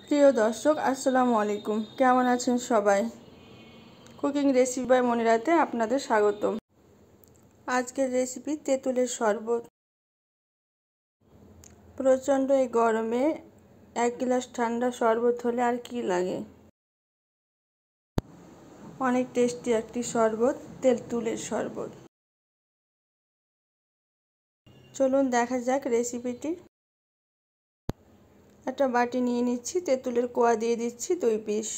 প্রিয় দর্শক, আসসালামু আলাইকুম। কেমন আছেন সবাই? কুকিং রেসিপি বাই মনিরাতে আপনাদের স্বাগতম। আজকের রেসিপি তেঁতুলের শরবত। প্রচণ্ড এই গরমে 1 গ্লাস ঠান্ডা শরবত হলে আর কি লাগে। অনেক টেস্টি একটি শরবত, তেঁতুলের শরবত। চলুন দেখা যাক রেসিপিটি। একটা বাটি নিয়ে নিচ্ছি, তেঁতুলের কোয়া দিয়ে দিচ্ছি 2 পিস।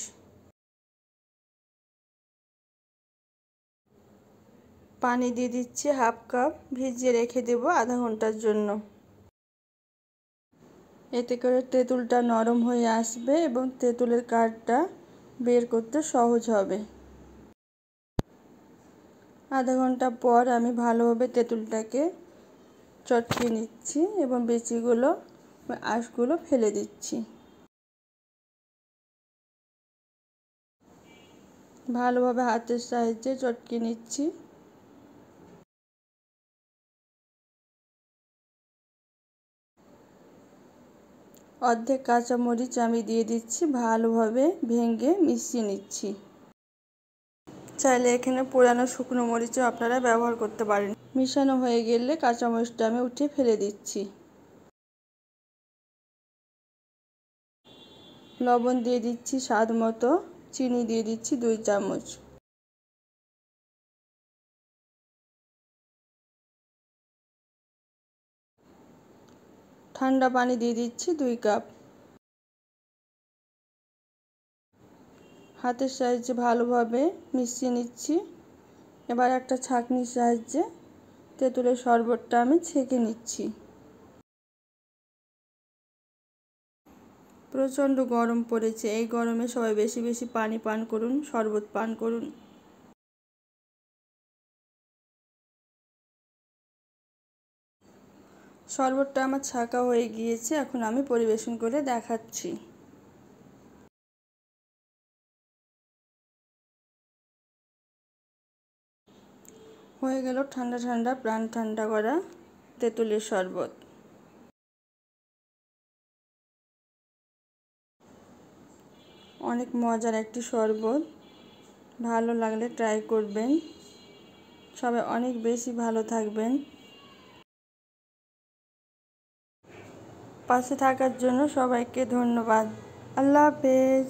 পানি দিয়ে দিচ্ছি হাফ কাপ, ভিজিয়ে রেখে দেব আধা ঘন্টার জন্য। এতে করে তেঁতুলটা নরম হয়ে আসবে এবং তেঁতুলের কাঠটা বের করতে সহজ হবে। আধা ঘন্টা পর আমি ভালোভাবে তেঁতুলটাকে চটকিয়ে নিচ্ছি এবং বিচিগুলো আঁশগুলো ফেলে দিচ্ছি। ভালোভাবে হাতের সাহায্যে চটকিয়ে নিচ্ছি। অর্ধেক কাঁচামরিচ আমি দিয়ে দিচ্ছি, ভালোভাবে ভেঙে মিশিয়ে নিচ্ছি। চাইলে এখানে পুরানো শুকনো মরিচও আপনারা ব্যবহার করতে পারেন। মিশানো হয়ে গেলে কাঁচামরিচটা আমি উঠিয়ে ফেলে দিচ্ছি। লবণ দিয়ে দিচ্ছি স্বাদ মতো, চিনি দিয়ে দিচ্ছি 2 চামচ। ঠান্ডা পানি দিয়ে দিচ্ছি 2 কাপ। হাতের সাহায্যে ভালোভাবে মিশিয়ে নিচ্ছি। এবার একটা ছাঁকনির সাহায্যে তেঁতুলের শরবতটা আমি ছেঁকে নিচ্ছি। প্রচণ্ড গরম পড়েছে, এই গরমে সবাই বেশি বেশি পানি পান করুন, শরবত পান করুন। শরবতটা আমার ছাঁকা হয়ে গিয়েছে, এখন আমি পরিবেশন করে দেখাচ্ছি। হয়ে গেল ঠান্ডা ঠান্ডা প্রাণ ঠান্ডা করা তেঁতুলের শরবত। অনেক মজার একটি শরবত, ভালো লাগলে ট্রাই করবেন। সবাই অনেক বেশি ভালো থাকবেন। পাশে থাকার জন্য সবাইকে ধন্যবাদ। আল্লাহ হাফেজ।